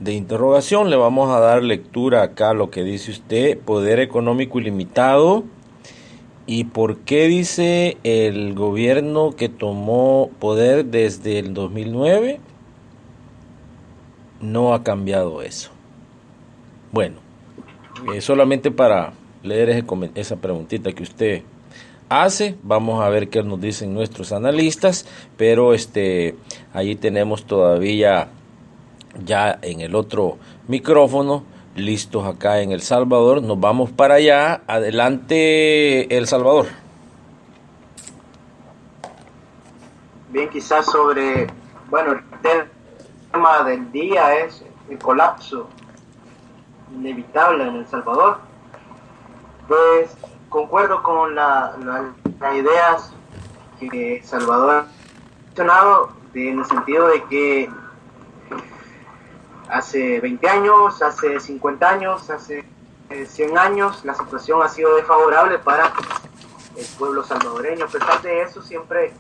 de interrogación. Le vamos a dar lectura acá a lo que dice usted, poder económico ilimitado. ¿Y por qué dice el gobierno que tomó poder desde el 2009? No ha cambiado eso. Bueno, solamente para leer esa preguntita que usted hace, vamos a ver qué nos dicen nuestros analistas, pero allí tenemos todavía ya en el otro micrófono listos acá en El Salvador. Nos vamos para allá. Adelante, El Salvador. Bien, quizás el tema del día es el colapso inevitable en El Salvador. Pues concuerdo con las ideas que Salvador ha mencionado, en el sentido de que hace 20 años, hace 50 años, hace 100 años, la situación ha sido desfavorable para el pueblo salvadoreño. A pesar de eso, siempre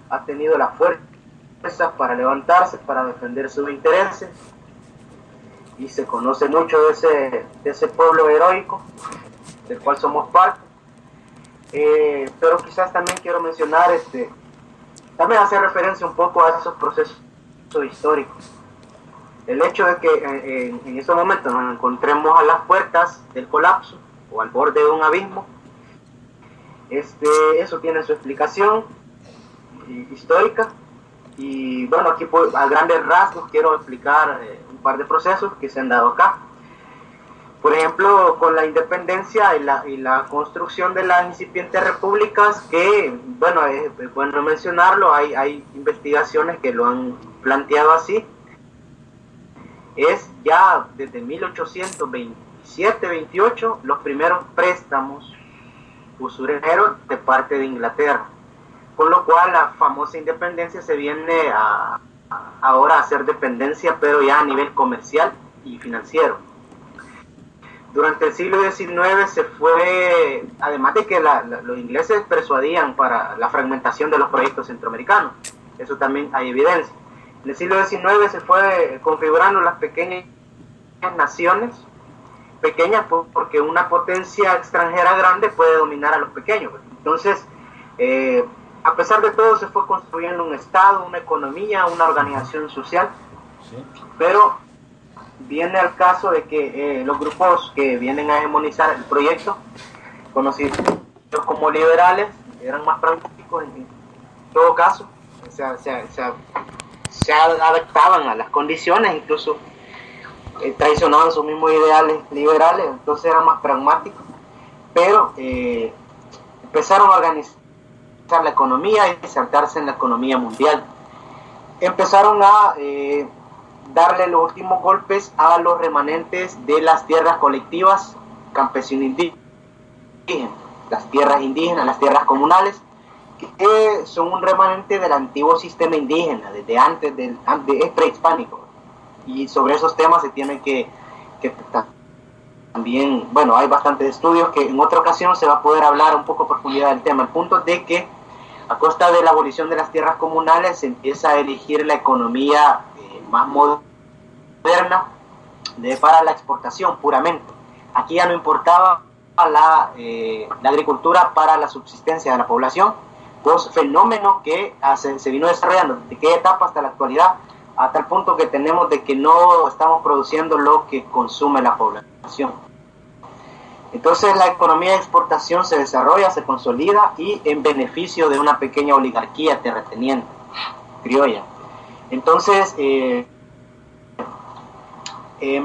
ha tenido la fuerza para levantarse, para defender sus intereses, y se conoce mucho de ese pueblo heroico del cual somos parte. Pero quizás también quiero mencionar, también hacer referencia un poco a esos procesos históricos. El hecho de que en estos momentos nos encontremos a las puertas del colapso o al borde de un abismo, eso tiene su explicación histórica. Y bueno, aquí a grandes rasgos quiero explicar un par de procesos que se han dado acá. Por ejemplo, con la independencia y la construcción de las incipientes repúblicas, que, bueno, es bueno mencionarlo, hay investigaciones que lo han planteado así. Es ya desde 1827-28 los primeros préstamos usureros de parte de Inglaterra, con lo cual la famosa independencia se viene ahora a hacer dependencia, pero ya a nivel comercial y financiero. Durante el siglo XIX se fue, además de que los ingleses persuadían para la fragmentación de los proyectos centroamericanos, eso también hay evidencia. En el siglo XIX se fue configurando las pequeñas naciones, pequeñas porque una potencia extranjera grande puede dominar a los pequeños. Entonces, a pesar de todo, se fue construyendo un Estado, una economía, una organización social, sí. Pero viene al caso de que los grupos que vienen a hegemonizar el proyecto, conocidos como liberales, eran más pragmáticos en todo caso, se adaptaban a las condiciones, incluso traicionaban sus mismos ideales liberales, entonces eran más pragmáticos, pero empezaron a organizar la economía y saltarse en la economía mundial. Empezaron a darle los últimos golpes a los remanentes de las tierras colectivas campesino-indígenas, las tierras indígenas, las tierras comunales, que son un remanente del antiguo sistema indígena, desde antes es prehispánico, y sobre esos temas se tiene que también, bueno, hay bastantes estudios que en otra ocasión se va a poder hablar un poco a profundidad del tema. El punto de que a costa de la abolición de las tierras comunales se empieza a elegir la economía más moderna para la exportación puramente. Aquí ya no importaba la agricultura para la subsistencia de la población, dos fenómenos que se vino desarrollando desde aquella etapa hasta la actualidad, a tal punto que tenemos de que no estamos produciendo lo que consume la población. Entonces la economía de exportación se desarrolla, se consolida, y en beneficio de una pequeña oligarquía terrateniente criolla. Entonces, en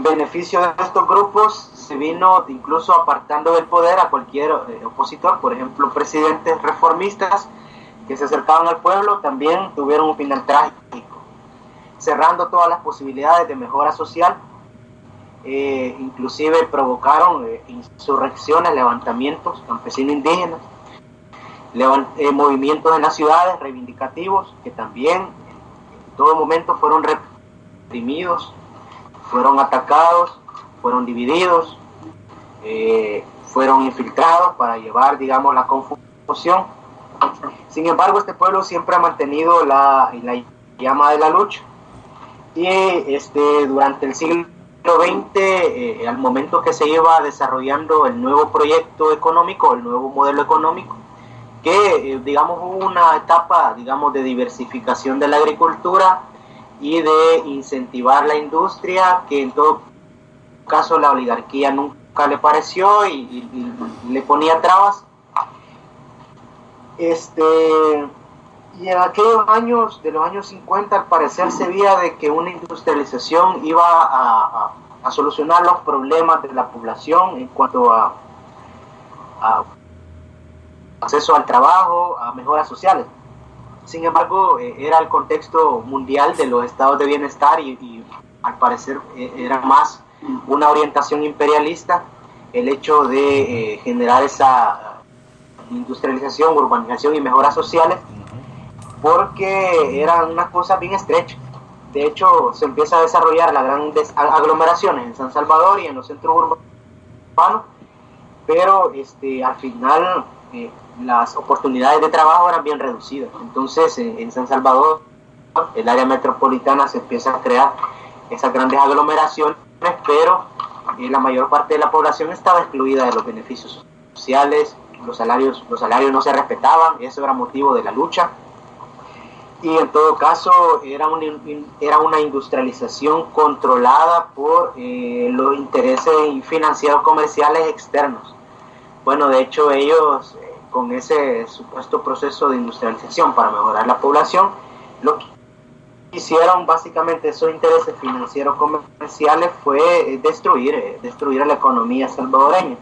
beneficio de estos grupos se vino incluso apartando del poder a cualquier opositor. Por ejemplo, presidentes reformistas que se acercaban al pueblo también tuvieron un final trágico, cerrando todas las posibilidades de mejora social. Inclusive provocaron insurrecciones, levantamientos campesinos indígenas, movimientos en las ciudades reivindicativos que también en todo momento fueron reprimidos, fueron atacados, fueron divididos, fueron infiltrados para llevar, digamos, la confusión. Sin embargo, este pueblo siempre ha mantenido la llama de la lucha, y durante el siglo XX, al momento que se iba desarrollando el nuevo proyecto económico, el nuevo modelo económico, que digamos hubo una etapa, digamos, de diversificación de la agricultura y de incentivar la industria, que en todo caso la oligarquía nunca le pareció y le ponía trabas. Y en aquellos años, de los años 50, al parecer se veía de que una industrialización iba a solucionar los problemas de la población en cuanto a acceso al trabajo, a mejoras sociales. Sin embargo, era el contexto mundial de los estados de bienestar y al parecer era más una orientación imperialista el hecho de generar esa industrialización, urbanización y mejoras sociales, porque eran unas cosas bien estrechas. De hecho, se empieza a desarrollar las grandes aglomeraciones en San Salvador y en los centros urbanos, pero al final las oportunidades de trabajo eran bien reducidas. Entonces, en San Salvador, el área metropolitana, se empieza a crear esas grandes aglomeraciones, pero la mayor parte de la población estaba excluida de los beneficios sociales, los salarios no se respetaban, eso era motivo de la lucha. Y en todo caso era una industrialización controlada por los intereses financieros comerciales externos. Bueno, de hecho ellos con ese supuesto proceso de industrialización para mejorar la población, lo que hicieron básicamente esos intereses financieros comerciales fue destruir la economía salvadoreña.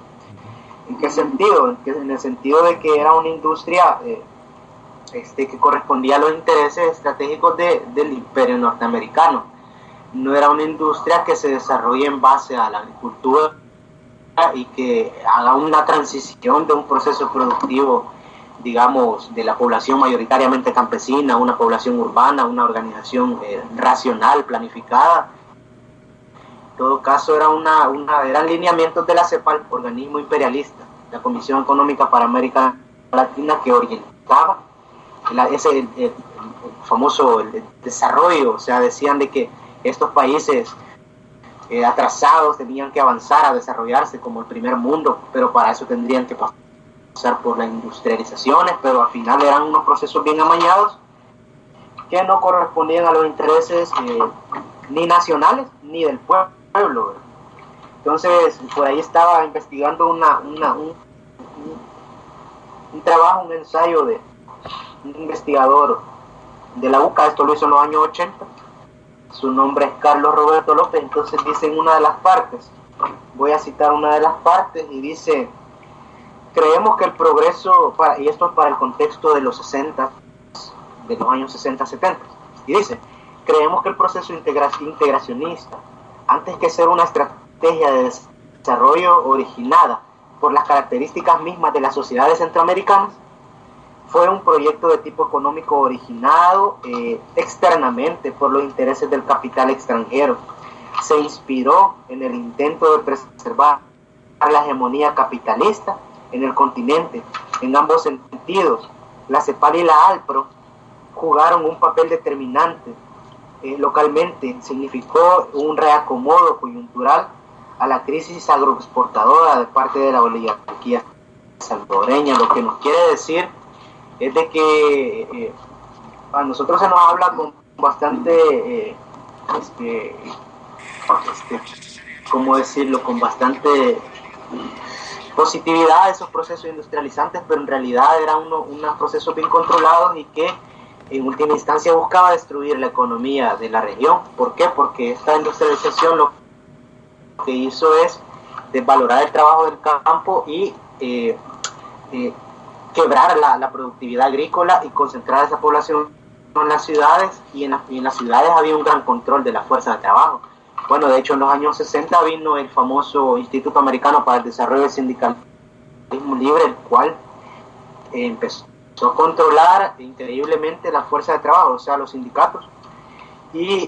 ¿En qué sentido? En el sentido de que era una industria que correspondía a los intereses estratégicos del imperio norteamericano. No era una industria que se desarrolle en base a la agricultura y que haga una transición de un proceso productivo, digamos, de la población mayoritariamente campesina, una población urbana, una organización racional, planificada. En todo caso, eran lineamientos de la CEPAL, organismo imperialista, la Comisión Económica para América Latina, que orientaba el famoso desarrollo. O sea, decían de que estos países atrasados tenían que avanzar a desarrollarse como el primer mundo, pero para eso tendrían que pasar por las industrializaciones, pero al final eran unos procesos bien amañados que no correspondían a los intereses ni nacionales ni del pueblo. Entonces, por ahí estaba investigando un trabajo, un ensayo de un investigador de la UCA, esto lo hizo en los años 80, su nombre es Carlos Roberto López. Entonces dice en una de las partes, voy a citar una de las partes, y dice: creemos que el progreso, y esto es para el contexto de los 60, de los años 60-70, y dice: creemos que el proceso integracionista, antes que ser una estrategia de desarrollo originada por las características mismas de las sociedades centroamericanas, fue un proyecto de tipo económico originado externamente por los intereses del capital extranjero. Se inspiró en el intento de preservar la hegemonía capitalista en el continente, en ambos sentidos. La CEPAL y la ALPRO jugaron un papel determinante localmente. Significó un reacomodo coyuntural a la crisis agroexportadora de parte de la oligarquía salvadoreña. Lo que nos quiere decir es de que a nosotros se nos habla con bastante, ¿cómo decirlo?, con bastante positividad esos procesos industrializantes, pero en realidad eran unos procesos bien controlados y que en última instancia buscaba destruir la economía de la región. ¿Por qué? Porque esta industrialización lo que hizo es desvalorar el trabajo del campo y quebrar la productividad agrícola y concentrar esa población en las ciudades, y en las ciudades había un gran control de la fuerza de trabajo. Bueno, de hecho en los años 60 vino el famoso Instituto Americano para el Desarrollo del Sindicalismo Libre, el cual empezó a controlar increíblemente la fuerza de trabajo, o sea, los sindicatos. Y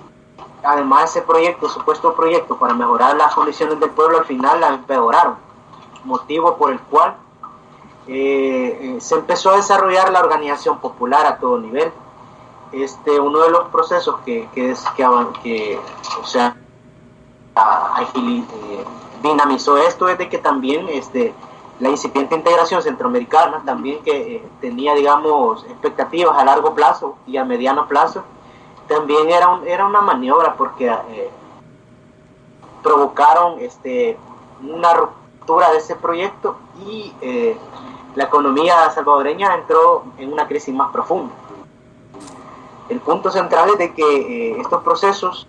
además ese supuesto proyecto para mejorar las condiciones del pueblo, al final la empeoraron, motivo por el cual se empezó a desarrollar la organización popular a todo nivel. Uno de los procesos que dinamizó esto es de que también la incipiente integración centroamericana, también que tenía, digamos, expectativas a largo plazo y a mediano plazo, también era una maniobra porque provocaron una ruptura de ese proyecto y la economía salvadoreña entró en una crisis más profunda. El punto central es de que estos procesos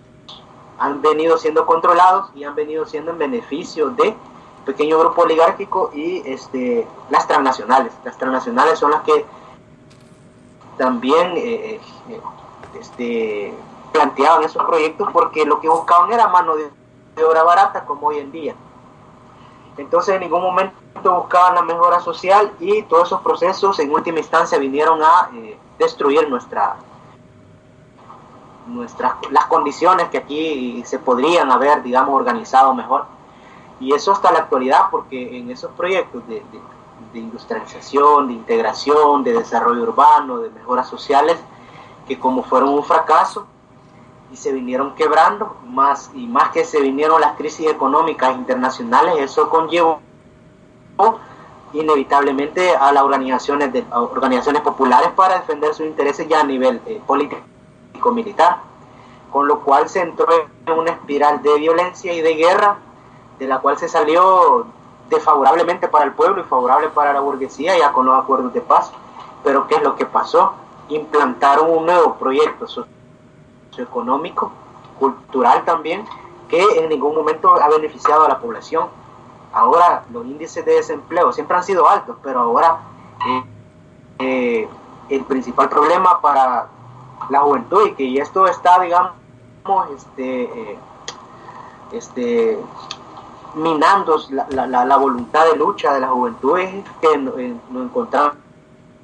han venido siendo controlados y han venido siendo en beneficio de pequeño grupo oligárquico y las transnacionales. Las transnacionales son las que también planteaban esos proyectos porque lo que buscaban era mano de obra barata como hoy en día. Entonces en ningún momento buscaban la mejora social y todos esos procesos en última instancia vinieron a destruir las condiciones que aquí se podrían haber, digamos, organizado mejor. Y eso hasta la actualidad, porque en esos proyectos de industrialización, de integración, de desarrollo urbano, de mejoras sociales, que como fueron un fracaso y se vinieron quebrando, más que se vinieron las crisis económicas internacionales, eso conllevó inevitablemente a las organizaciones populares para defender sus intereses ya a nivel político-militar, con lo cual se entró en una espiral de violencia y de guerra, de la cual se salió desfavorablemente para el pueblo y favorable para la burguesía ya con los acuerdos de paz. Pero ¿qué es lo que pasó? Implantaron un nuevo proyecto socioeconómico, cultural también, que en ningún momento ha beneficiado a la población. Ahora los índices de desempleo siempre han sido altos, pero ahora el principal problema para la juventud, y que esto está, digamos, minando la voluntad de lucha de la juventud, es que nos encontramos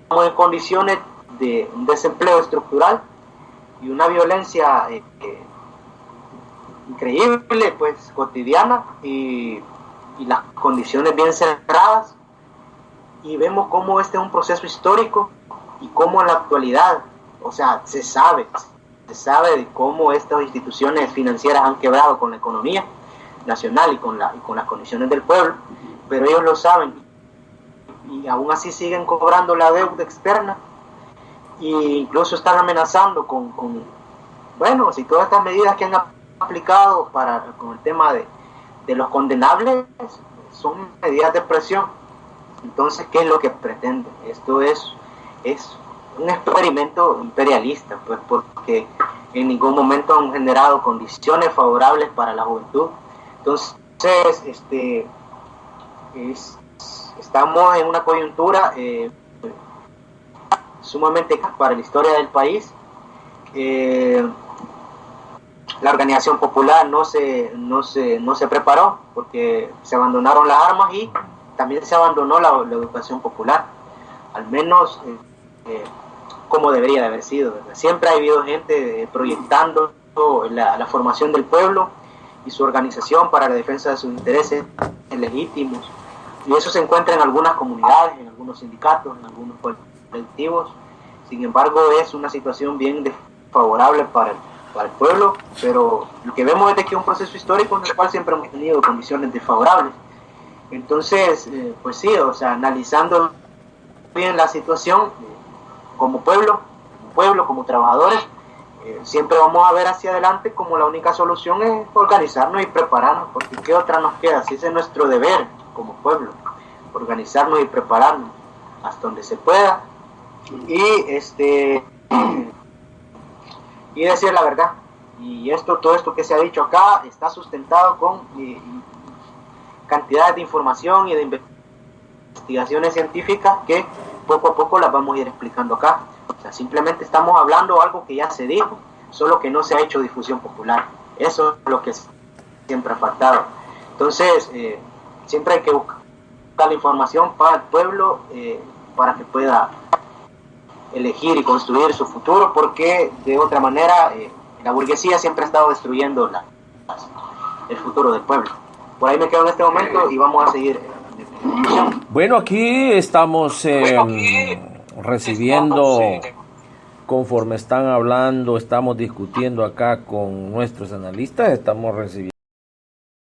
en condiciones de un desempleo estructural y una violencia increíble, pues cotidiana, y las condiciones bien cerradas, y vemos cómo este es un proceso histórico y cómo en la actualidad, o sea, se sabe de cómo estas instituciones financieras han quebrado con la economía nacional y con las condiciones del pueblo, pero ellos lo saben y aún así siguen cobrando la deuda externa e incluso están amenazando con si todas estas medidas que han aplicado con el tema de los condenables son medidas de presión. Entonces, ¿qué es lo que pretenden? Esto es un experimento imperialista, pues, porque en ningún momento han generado condiciones favorables para la juventud. Entonces, estamos en una coyuntura sumamente para la historia del país. La organización popular no se preparó porque se abandonaron las armas y también se abandonó la educación popular, al menos como debería de haber sido. Siempre ha habido gente proyectando la formación del pueblo y su organización para la defensa de sus intereses legítimos, y eso se encuentra en algunas comunidades, en algunos sindicatos, en algunos colectivos. Sin embargo, es una situación bien desfavorable para el pueblo, pero lo que vemos es que es un proceso histórico en el cual siempre hemos tenido condiciones desfavorables. Entonces, pues sí, o sea, analizando bien la situación, como pueblo, como trabajadores, siempre vamos a ver hacia adelante como la única solución es organizarnos y prepararnos, porque ¿qué otra nos queda? Si ese es nuestro deber como pueblo, organizarnos y prepararnos hasta donde se pueda y decir la verdad. Y todo esto que se ha dicho acá está sustentado con cantidades de información y de investigaciones científicas que poco a poco las vamos a ir explicando acá. O sea, simplemente estamos hablando algo que ya se dijo, solo que no se ha hecho difusión popular. Eso es lo que siempre ha faltado. Entonces, siempre hay que buscar la información para el pueblo, para que pueda elegir y construir su futuro, porque de otra manera la burguesía siempre ha estado destruyendo el futuro del pueblo. Por ahí me quedo en este momento y vamos a seguir. Bueno, aquí estamos recibiendo, conforme están hablando, estamos discutiendo acá con nuestros analistas, estamos recibiendo